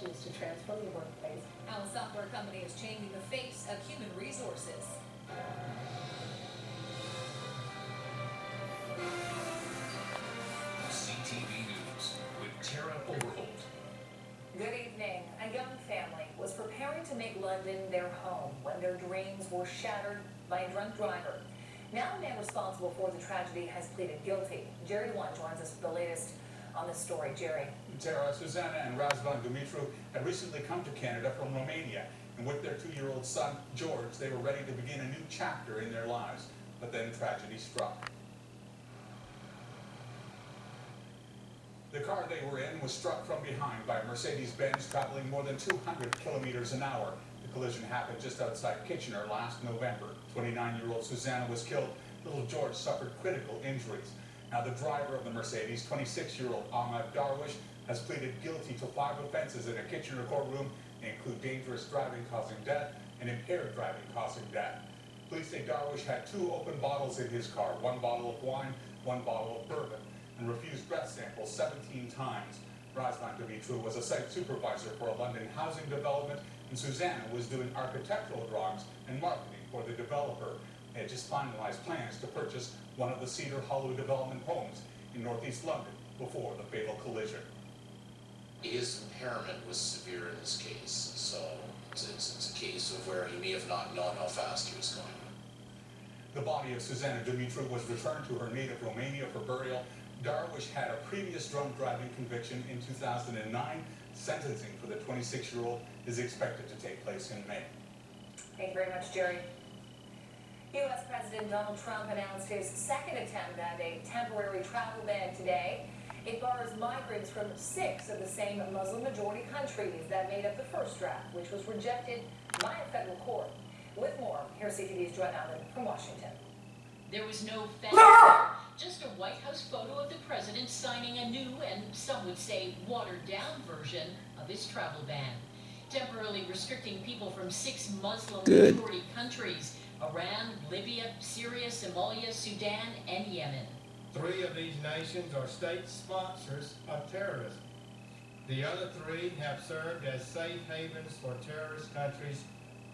mission is to transform the workplace. How a software company is changing the face of human resources. CTV News with Tara Overholt. Good evening. A young family was preparing to make London their home when their dreams were shattered by a drunk driver. Now the man responsible for the tragedy has pleaded guilty. Jerry DeWine joins us with the latest on this story. Jerry. Tara, Susanna and Razvan Dumitru had recently come to Canada from Romania, and with their 2-year-old son, George, they were ready to begin a new chapter in their lives. But then tragedy struck. The car they were in was struck from behind by a Mercedes-Benz traveling more than 200 kilometers an hour. The collision happened just outside Kitchener last November. 29-year-old Susanna was killed. Little George suffered critical injuries. Now the driver of the Mercedes, 26-year-old Ahmad Darwish, has pleaded guilty to 5 offenses in a Kitchener courtroom. They include dangerous driving causing death and impaired driving causing death. Police say Darwish had 2 open bottles in his car, 1 bottle of wine, 1 bottle of bourbon, and refused breath samples 17 times. Razvan Dumitru was a site supervisor for a London housing development, and Susanna was doing architectural drawings and marketing for the developer. They had just finalized plans to purchase one of the Cedar Hollow development homes in northeast London before the fatal collision. His impairment was severe in this case, so it's a case of where he may have not known how fast he was going. The body of Susanna Dumitru was returned to her native Romania for burial. Darwish had a previous drunk driving conviction in 2009. Sentencing for the 26-year-old is expected to take place in May. Thank you very much, Jerry. U.S. President Donald Trump announced his second attempt at a temporary travel ban today. It bars migrants from 6 of the same Muslim-majority countries that made up the first draft, which was rejected by a federal court. With more, here's CTV's Joanne Allen from Washington. There was no fence, just a White House photo of the president signing a new and some would say watered-down version of his travel ban, temporarily restricting people from 6 Muslim-majority countries: Iran, Libya, Syria, Somalia, Sudan, and Yemen. 3 of these nations are state sponsors of terrorism. The other 3 have served as safe havens for terrorist countries.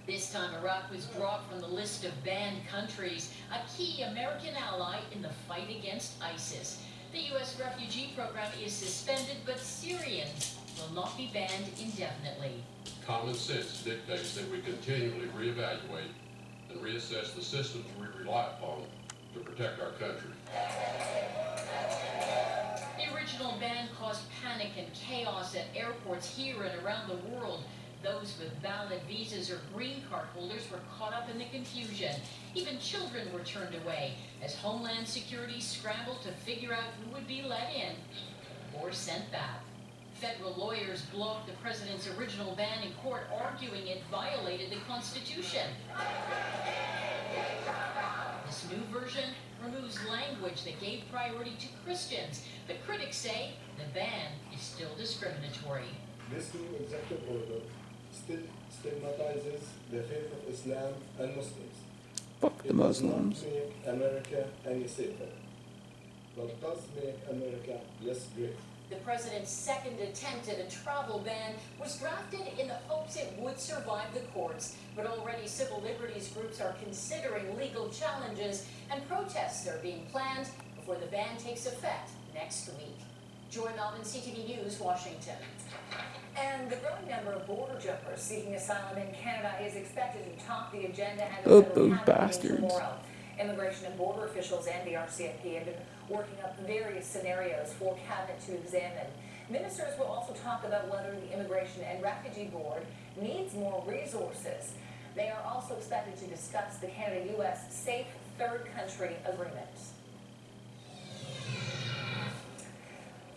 This time Iraq was dropped from the list of banned countries, a key American ally in the fight against ISIS. The U.S. refugee program is suspended, but Syrians will not be banned indefinitely. Common sense dictates that we continually reevaluate and reassess the systems we rely upon to protect our country. The original ban caused panic and chaos at airports here and around the world. Those with valid visas or green card holders were caught up in the confusion. Even children were turned away as Homeland Security scrambled to figure out who would be let in or sent back. Federal lawyers blocked the president's original ban in court, arguing it violated the Constitution. This new version removes language that gave priority to Christians, but critics say the ban is still discriminatory. This new executive order still stigmatizes the faith of Islam and Muslims. Fuck the Muslims. It does not make America any safer, but does make America less great. The president's second attempt at a travel ban was drafted in the hopes it would survive the courts, but already civil liberties groups are considering legal challenges and protests are being planned before the ban takes effect next week. Joy Melvin, CTV News, Washington. And the growing number of border jumpers seeking asylum in Canada is expected to top the agenda at Oh, the those Cabinet bastards. tomorrow. Immigration and border officials and the RCMP have been working up various scenarios for Cabinet to examine. Ministers will also talk about whether the Immigration and Refugee Board needs more resources. They are also expected to discuss the Canada-U.S. Safe Third Country Agreement.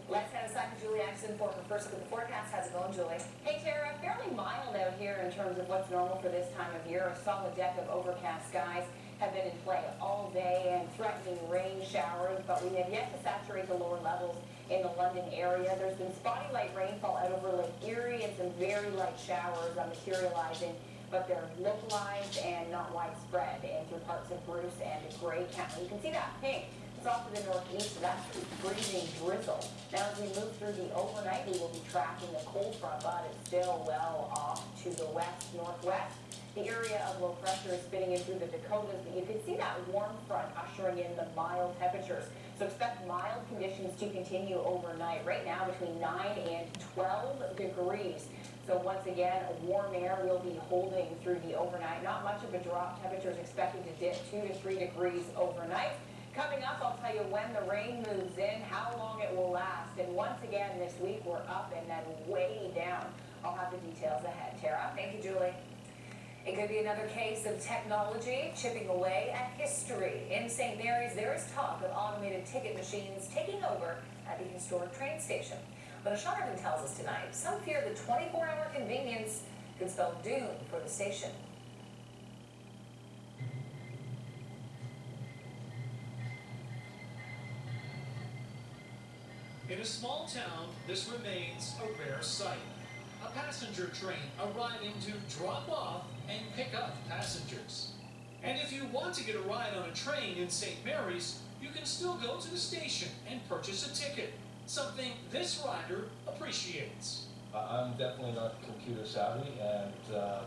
Let's head aside to Julie Axon for her first look at the forecast. How's it going, Julie? Hey, Tara, fairly mild out here in terms of what's normal for this time of year. A solid deck of overcast skies have been in play all day and threatening rain showers, but we have yet to saturate the lower levels in the London area. There's been spotty light rainfall out over Lake Erie and some very light showers materializing, but they're localized and not widespread and through parts of Bruce and Grey County. You can see that pink It's off to the northeast, so that's freezing drizzle. Now, as we move through the overnight, we will be tracking the cold front, but it's still well off to the west-northwest. The area of low pressure is spinning in through the Dakotas, but you can see that warm front ushering in the mild temperatures. So expect mild conditions to continue overnight. Right now, between 9 and 12 degrees. So once again, warm air will be holding through the overnight. Not much of a drop. Temperatures expected to dip 2 to 3 degrees overnight. Coming up, I'll tell you when the rain moves in, how long it will last. And once again this week, we're up and then way down. I'll have the details ahead. Tara? Thank you, Julie. It could be another case of technology chipping away at history. In St. Mary's, there is talk of automated ticket machines taking over at the historic train station. But as Sean tells us tonight, some fear the 24-hour convenience could spell doom for the station. In a small town, this remains a rare sight. A passenger train arriving to drop off and pick up passengers. And if you want to get a ride on a train in St. Mary's, you can still go to the station and purchase a ticket, something this rider appreciates. I'm definitely not computer savvy, and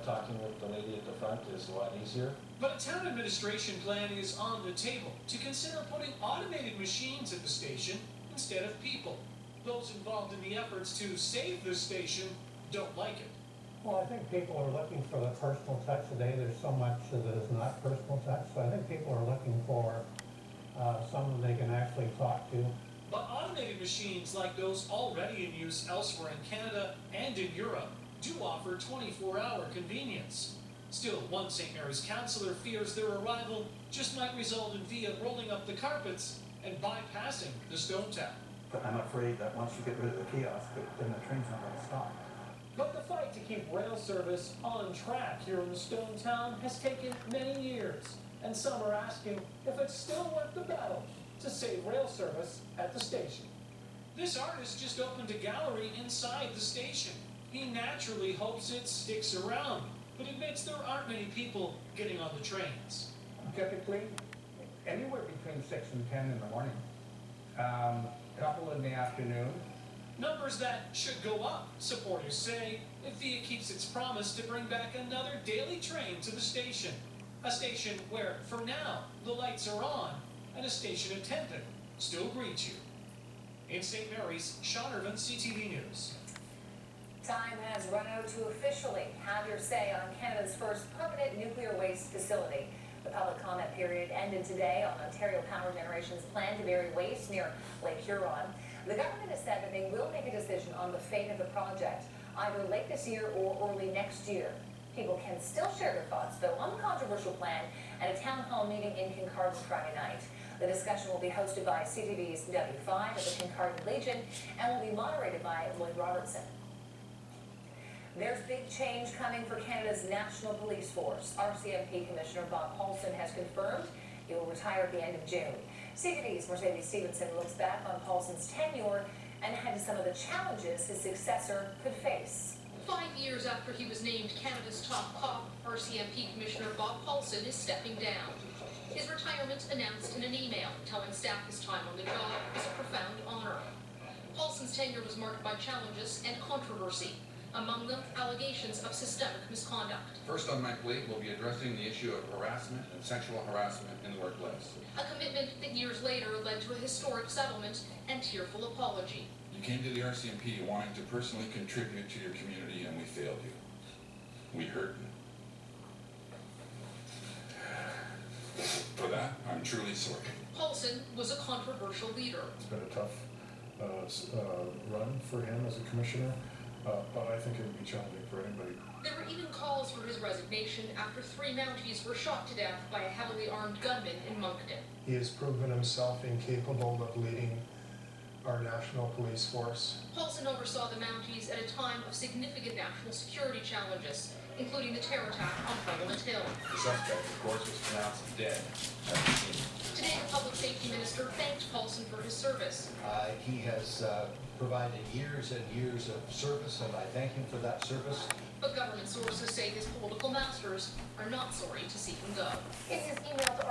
talking with the lady at the front is a lot easier. But a town administration plan is on the table to consider putting automated machines at the station instead of people. Those involved in the efforts to save the station don't like it. Well, I think people are looking for the personal touch today. There's so much that is not personal touch. So I think people are looking for someone they can actually talk to. But automated machines like those already in use elsewhere in Canada and in Europe do offer 24-hour convenience. Still, one St. Mary's councillor fears their arrival just might result in VIA rolling up the carpets and bypassing the Stone Town. But I'm afraid that once you get rid of the kiosk, then the train's not going to stop. But the fight to keep rail service on track here in the Stone Town has taken many years, and some are asking if it's still worth the battle to save rail service at the station. This artist just opened a gallery inside the station. He naturally hopes it sticks around, but admits there aren't many people getting on the trains. Typically, anywhere between 6 and 10 in the morning. Couple in the afternoon. Numbers that should go up, supporters say, if VIA keeps its promise to bring back another daily train to the station. A station where, for now, the lights are on, and a station attendant still greets you. In St. Mary's, Sean Irvin, CTV News. Time has run out to officially have your say on Canada's first permanent nuclear waste facility. The public comment period ended today on Ontario Power Generation's plan to bury waste near Lake Huron. The government has said that they will make a decision on the fate of the project, either late this year or early next year. People can still share their thoughts, though, on the controversial plan at a town hall meeting in Kincardine Friday night. The discussion will be hosted by CTV's W5 at the Kincardine Legion and will be moderated by Lloyd Robertson. There's big change coming for Canada's National Police Force. RCMP Commissioner Bob Paulson has confirmed he will retire at the end of June. CTV's Mercedes Stevenson looks back on Paulson's tenure and ahead to some of the challenges his successor could face. 5 years after he was named Canada's top cop, RCMP Commissioner Bob Paulson is stepping down. His retirement announced in an email telling staff his time on the job was a profound honor. Paulson's tenure was marked by challenges and controversy. Among them, allegations of systemic misconduct. First on my plate will be addressing the issue of harassment and sexual harassment in the workplace. A commitment that years later led to a historic settlement and tearful apology. You came to the RCMP wanting to personally contribute to your community, and we failed you. We hurt you. For that, I'm truly sorry. Paulson was a controversial leader. It's been a tough run for him as a commissioner. But I think it would be challenging for anybody. There were even calls for his resignation after 3 Mounties were shot to death by a heavily armed gunman in Moncton. He has proven himself incapable of leading our national police force. Paulson oversaw the Mounties at a time of significant national security challenges, including the terror attack on Parliament Hill. The suspect, of course, was pronounced dead at the scene. Today, the Public Safety Minister thanked Paulson for his service. He has provided years and years of service, and I thank him for that service. But government sources say his political masters are not sorry to see him go. In his email to